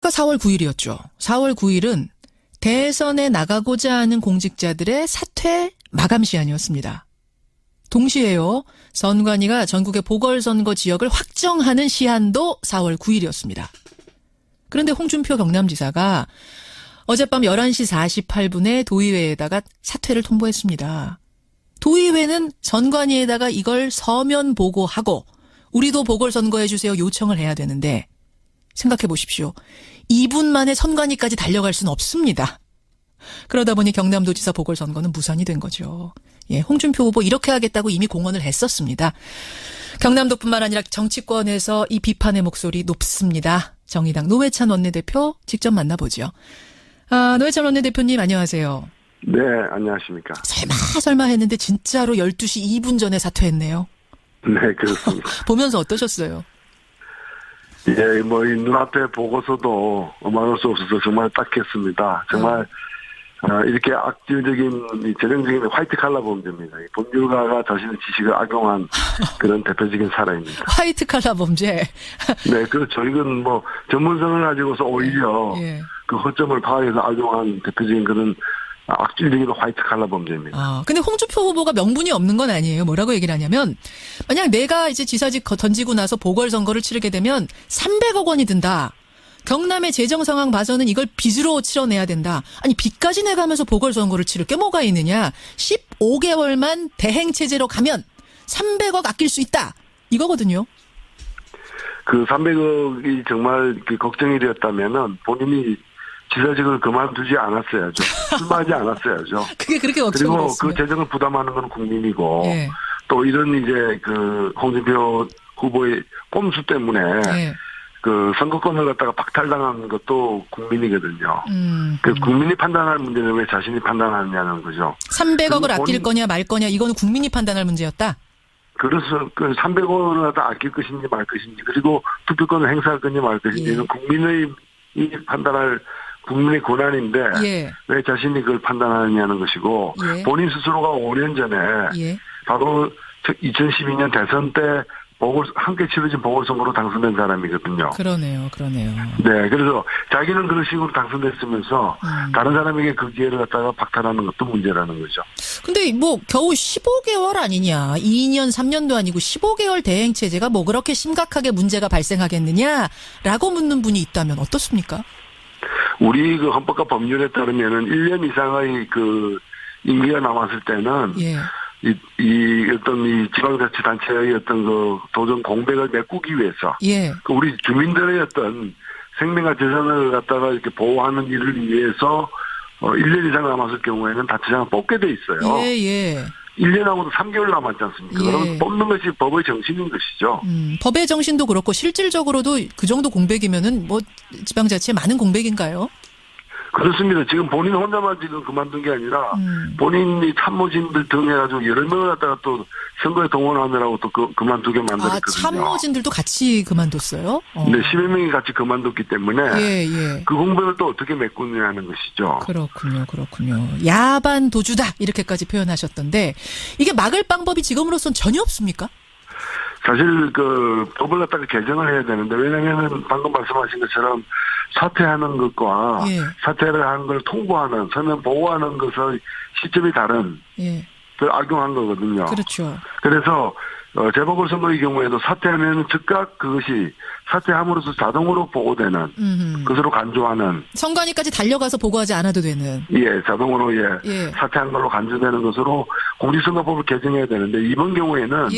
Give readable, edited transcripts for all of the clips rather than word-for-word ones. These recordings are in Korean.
4월 9일이었죠. 4월 9일은 대선에 나가고자 하는 공직자들의 사퇴 마감 시한이었습니다. 동시에요. 선관위가 전국의 보궐선거 지역을 확정하는 시한도 4월 9일이었습니다. 그런데 홍준표 경남지사가 어젯밤 11시 48분에 도의회에다가 사퇴를 통보했습니다. 도의회는 선관위에다가 이걸 서면 보고하고 우리도 보궐선거 해주세요 요청을 해야 되는데 생각해 보십시오. 2분 만에 선관위까지 달려갈 수는 없습니다. 그러다 보니 경남도지사 보궐선거는 무산이 된 거죠. 예, 홍준표 후보 이렇게 하겠다고 이미 공언을 했었습니다. 경남도뿐만 아니라 정치권에서 이 비판의 목소리 높습니다. 정의당 노회찬 원내대표 직접 만나보죠. 노회찬 원내대표님 안녕하세요. 네, 안녕하십니까. 설마 했는데 진짜로 12시 2분 전에 사퇴했네요. 네, 그렇습니다. 보면서 어떠셨어요? 예, 이 눈앞에 보고서도 막을 수 없어서 정말 딱했습니다. 정말, 이렇게 악질적인, 전형적인 화이트 칼라 범죄입니다. 법률가가 자신의 지식을 악용한 그런 대표적인 사례입니다. 화이트 칼라 범죄. 네, 그렇죠. 이건 전문성을 가지고서 오히려 예. 그 허점을 파악해서 악용한 대표적인 그런 악질적인 화이트 칼라 범죄입니다. 근데 홍준표 후보가 명분이 없는 건 아니에요. 뭐라고 얘기를 하냐면, 만약 내가 이제 지사직 던지고 나서 보궐선거를 치르게 되면 300억 원이 든다. 경남의 재정 상황 봐서는 이걸 빚으로 치러내야 된다. 아니, 빚까지 내가면서 보궐선거를 치를 게 뭐가 있느냐. 15개월만 대행체제로 가면 300억 아낄 수 있다. 이거거든요. 그 300억이 정말 걱정이 되었다면은 본인이 지사직을 그만두지 않았어야죠. 출마하지 않았어야죠. 그게 그렇게 걱정이 그리고 됐으면. 그 재정을 부담하는 건 국민이고 예. 또 이런 이제 그 홍준표 후보의 꼼수 때문에 예. 그 선거권을 갖다가 박탈당한 것도 국민이거든요. 그 국민이 판단할 문제는 왜 자신이 판단하느냐는 거죠. 300억을 아낄 거냐 말 거냐 이거는 국민이 판단할 문제였다. 그래서 그 300억을 갖다 아낄 것인지 말 것인지 그리고 투표권을 행사할 건지 말 것인지는 예. 국민의 판단할 국민의 권한인데 예. 왜 자신이 그걸 판단하느냐는 것이고 예. 본인 스스로가 5년 전에 예. 바로 2012년 대선 때 함께 치러진 보궐선거로 당선된 사람이거든요. 그러네요. 네, 그래서 자기는 그런 식으로 당선됐으면서 다른 사람에게 그 기회를 갖다가 박탈하는 것도 문제라는 거죠. 근데 겨우 15개월 아니냐. 2년, 3년도 아니고 15개월 대행체제가 그렇게 심각하게 문제가 발생하겠느냐라고 묻는 분이 있다면 어떻습니까? 우리 그 헌법과 법률에 따르면은 1년 이상의 그 임기가 남았을 때는 예. 어떤 이 지방자치단체의 어떤 그 도전 공백을 메꾸기 위해서 예. 그 우리 주민들의 어떤 생명과 재산을 갖다가 이렇게 보호하는 일을 위해서 1년 이상 남았을 경우에는 단체장을 뽑게 돼 있어요. 예. 1년하고도 3개월 남았지 않습니까? 예. 그러면 뽑는 것이 법의 정신인 것이죠. 법의 정신도 그렇고 실질적으로도 그 정도 공백이면은 지방자치에 많은 공백인가요? 그렇습니다. 지금 본인 혼자만 지금 그만둔 게 아니라 본인이 참모진들 등해가지고 여러 명을 갖다가 또 선거에 동원하느라고 또 그만두게 만들었거든요. 참모진들도 같이 그만뒀어요? 네, 10여 명이 같이 그만뒀기 때문에 예. 그 공백을 또 어떻게 메꾸느냐는 것이죠. 그렇군요. 야반 도주다 이렇게까지 표현하셨던데 이게 막을 방법이 지금으로선 전혀 없습니까? 사실 그 법을 갖다가 개정을 해야 되는데 왜냐하면 방금 말씀하신 것처럼 사퇴하는 것과 예. 사퇴를 하는 걸 통보하는 서면 보호하는 것의 시점이 다른 그 악용한 거거든요. 그렇죠. 그래서 재보궐선거의 경우에도 사퇴하면 즉각 그것이 사퇴함으로써 자동으로 보고되는 것으로 간주하는 선관위까지 달려가서 보고하지 않아도 되는 자동으로 예. 사퇴한 걸로 간주되는 것으로 공직선거법을 개정해야 되는데 이번 경우에는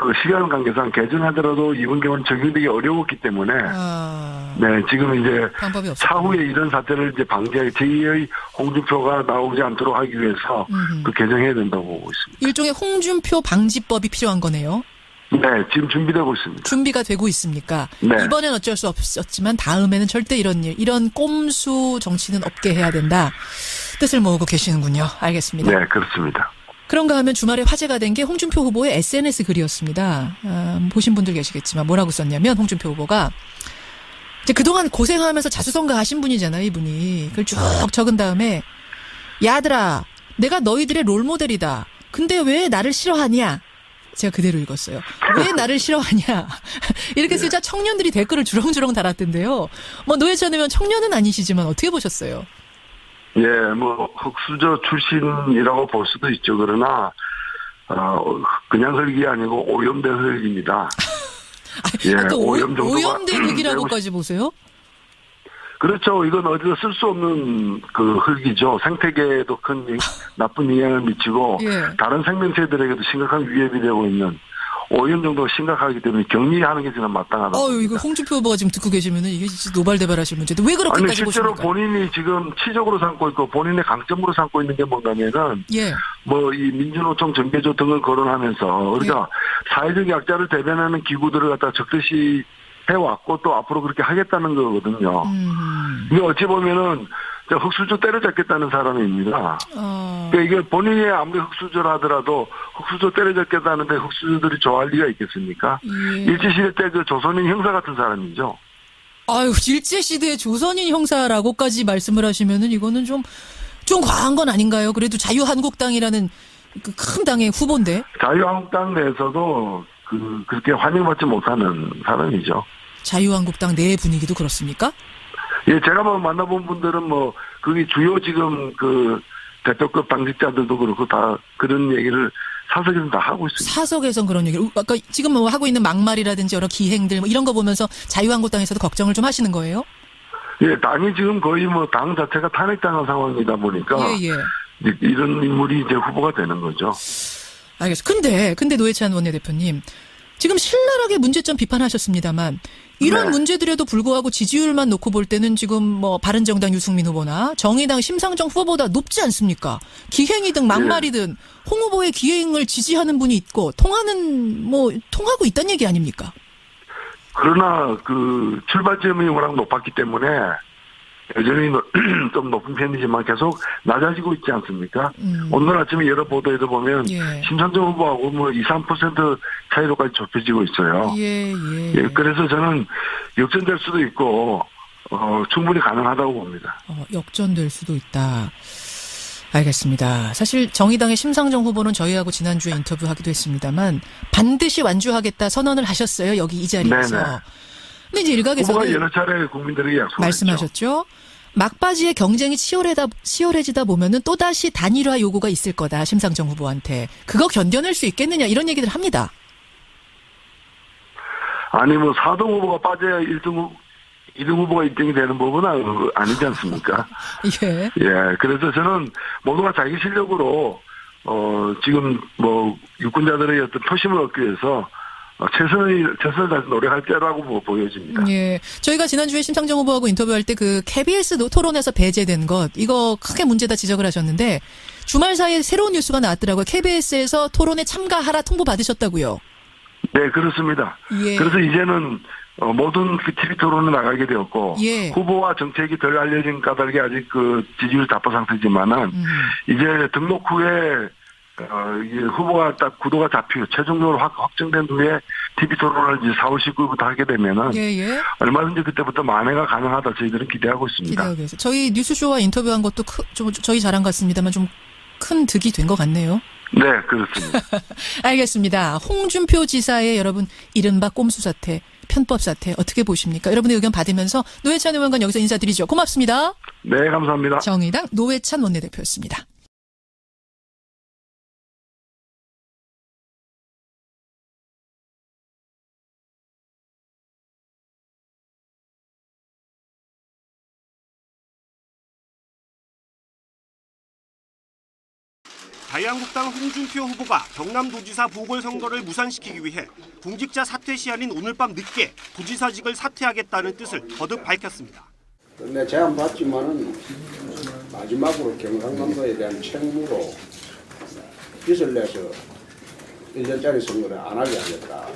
그 시간 관계상 개정하더라도 이번 경우는 적용되기 어려웠기 때문에 네 지금 이제 방법이 없어요. 차후에 이런 사태를 이제 방지하기 제2의 홍준표가 나오지 않도록 하기 위해서 그 개정해야 된다고 보고 있습니다. 일종의 홍준표 방지법이 필요한 거네요. 네, 지금 준비되고 있습니다. 준비가 되고 있습니까? 네. 이번엔 어쩔 수 없었지만 다음에는 절대 이런 꼼수 정치는 없게 해야 된다. 뜻을 모으고 계시는군요. 알겠습니다. 네, 그렇습니다. 그런가 하면 주말에 화제가 된 게 홍준표 후보의 SNS 글이었습니다. 보신 분들 계시겠지만 뭐라고 썼냐면 홍준표 후보가 이제 그동안 고생하면서 자수성가 하신 분이잖아요, 이분이. 그걸 쭉 적은 다음에 야들아, 내가 너희들의 롤모델이다. 근데 왜 나를 싫어하냐? 제가 그대로 읽었어요. 왜 나를 싫어하냐. 이렇게 쓰자 청년들이 댓글을 주렁주렁 달았던데요. 뭐 노회찬 의원 청년은 아니시지만 어떻게 보셨어요? 예, 뭐 흑수저 출신이라고 볼 수도 있죠. 그러나 그냥 흙이 아니고 오염된 흙입니다. 예, 오염된 흙이라고까지 보세요? 그렇죠. 이건 어디서 쓸 수 없는 그 흙이죠. 생태계에도 큰 나쁜 영향을 미치고 예. 다른 생명체들에게도 심각한 위협이 되고 있는 오염 정도가 심각하기 때문에 격리하는 게 저는 마땅하다고. 이거 홍준표 후보가 지금 듣고 계시면은 이게 진짜 노발대발하실 문제인데 왜 그렇게까지 실제로 보십니까? 본인이 지금 치적으로 삼고 있고 본인의 강점으로 삼고 있는 게 뭔가면은 예. 뭐 이 민주노총 정계조 등을 거론하면서 우리가 사회적 약자를 대변하는 기구들을 갖다 적듯이 해왔고 또 앞으로 그렇게 하겠다는 거거든요. 이게 어찌 보면은 흑수저 때려잡겠다는 사람입니다. 그러니까 이게 본인이 아무리 흑수저라 하더라도 흑수저 때려잡겠다는데 흑수저들이 좋아할 리가 있겠습니까? 예. 일제시대 때 그 조선인 형사 같은 사람이죠. 아유, 일제시대 조선인 형사라고까지 말씀을 하시면은 이거는 좀 과한 건 아닌가요? 그래도 자유한국당이라는 그 큰 당의 후보인데. 자유한국당 내에서도 그렇게 환영받지 못하는 사람이죠. 자유한국당 내 분위기도 그렇습니까? 예, 제가 만나본 분들은 그게 주요 지금 대표급 당직자들도 그렇고 다 그런 얘기를 사석에서 다 하고 있습니다. 사석에선 그런 얘기를, 아까 지금 하고 있는 막말이라든지 여러 기행들 이런 거 보면서 자유한국당에서도 걱정을 좀 하시는 거예요? 예, 당이 지금 거의 당 자체가 탄핵당한 상황이다 보니까. 예. 이런 인물이 이제 후보가 되는 거죠. 알겠습니다. 근데 노회찬 원내대표님, 지금 신랄하게 문제점 비판하셨습니다만, 이런 문제들에도 불구하고 지지율만 놓고 볼 때는 지금 바른정당 유승민 후보나 정의당 심상정 후보보다 높지 않습니까? 기행이든 막말이든 홍 후보의 기행을 지지하는 분이 있고, 통하고 있다는 얘기 아닙니까? 그러나 출발점이 워낙 높았기 때문에 여전히 좀 높은 편이지만 계속 낮아지고 있지 않습니까? 오늘 아침에 여러 보도에도 보면 심상정 후보하고 2, 3% 차이로까지 좁혀지고 있어요. 예. 그래서 저는 역전될 수도 있고 충분히 가능하다고 봅니다. 역전될 수도 있다. 알겠습니다. 사실 정의당의 심상정 후보는 저희하고 지난주에 인터뷰하기도 했습니다만 반드시 완주하겠다 선언을 하셨어요. 여기 이 자리에서. 네네. 근데 이제 일각에서는 후보가 여러 차례 국민들에게 약속했죠. 말씀하셨죠. 막바지에 경쟁이 치열해지다 보면은 또다시 단일화 요구가 있을 거다. 심상정 후보한테. 그거 견뎌낼 수 있겠느냐 이런 얘기들 합니다. 아니 4등 후보가 빠져야 2등 후보가 1등이 되는 법은 아니지 않습니까? 예. 그래서 저는 모두가 자기 실력으로 지금 유권자들의 어떤 표심을 얻기 위해서 최선을 다해서 노력할 때라고 보여집니다. 예. 저희가 지난주에 심상정 후보하고 인터뷰할 때 KBS 토론에서 배제된 것, 이거 크게 문제다 지적을 하셨는데, 주말 사이에 새로운 뉴스가 나왔더라고요. KBS에서 토론에 참가하라 통보 받으셨다고요. 네, 그렇습니다. 예. 그래서 이제는 모든 TV 토론에 나가게 되었고, 후보와 정책이 덜 알려진 까닭에 아직 지지율 답보 상태지만은, 이제 등록 후에 후보가 딱 구도가 잡히고 최종적으로 확정된 후에 TV 토론을 이제 4월 19일부터 하게 되면은 얼마든지 그때부터 만회가 가능하다 저희들은 기대하고 있습니다. 기대하고 계세요. 저희 뉴스쇼와 인터뷰한 것도 좀 저희 자랑 같습니다만 좀 큰 득이 된 것 같네요. 네, 그렇습니다. 알겠습니다. 홍준표 지사의 여러분 이른바 꼼수 사태, 편법 사태 어떻게 보십니까? 여러분의 의견 받으면서 노회찬 의원과 여기서 인사드리죠. 고맙습니다. 네, 감사합니다. 정의당 노회찬 원내대표였습니다. 자유한국당 홍준표 후보가 경남도지사 보궐선거를 무산시키기 위해 공직자 사퇴 시한인 오늘 밤 늦게 도지사직을 사퇴하겠다는 뜻을 거듭 밝혔습니다. 근데 제안 받지만은 마지막으로 경상남도에 대한 책무로 빚을 내서 1년짜리 선거를 안 하게 하겠다.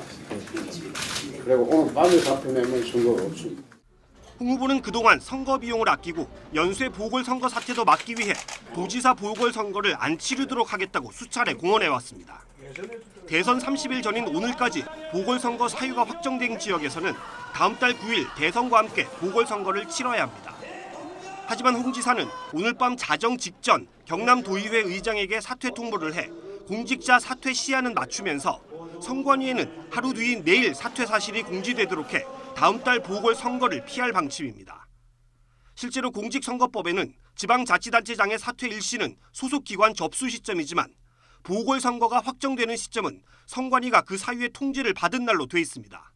그리고 오늘 밤에 사퇴 내면 선거가 없습니다. 홍 후보는 그동안 선거 비용을 아끼고 연쇄 보궐선거 사태도 막기 위해 도지사 보궐선거를 안 치르도록 하겠다고 수차례 공언해왔습니다. 대선 30일 전인 오늘까지 보궐선거 사유가 확정된 지역에서는 다음 달 9일 대선과 함께 보궐선거를 치러야 합니다. 하지만 홍 지사는 오늘 밤 자정 직전 경남도의회 의장에게 사퇴 통보를 해 공직자 사퇴 시한은 맞추면서 선관위에는 하루 뒤인 내일 사퇴 사실이 공지되도록 해 다음 달 보궐선거를 피할 방침입니다. 실제로 공직선거법에는 지방자치단체장의 사퇴 일시는 소속 기관 접수 시점이지만 보궐선거가 확정되는 시점은 선관위가 그 사유의 통지를 받은 날로 돼 있습니다.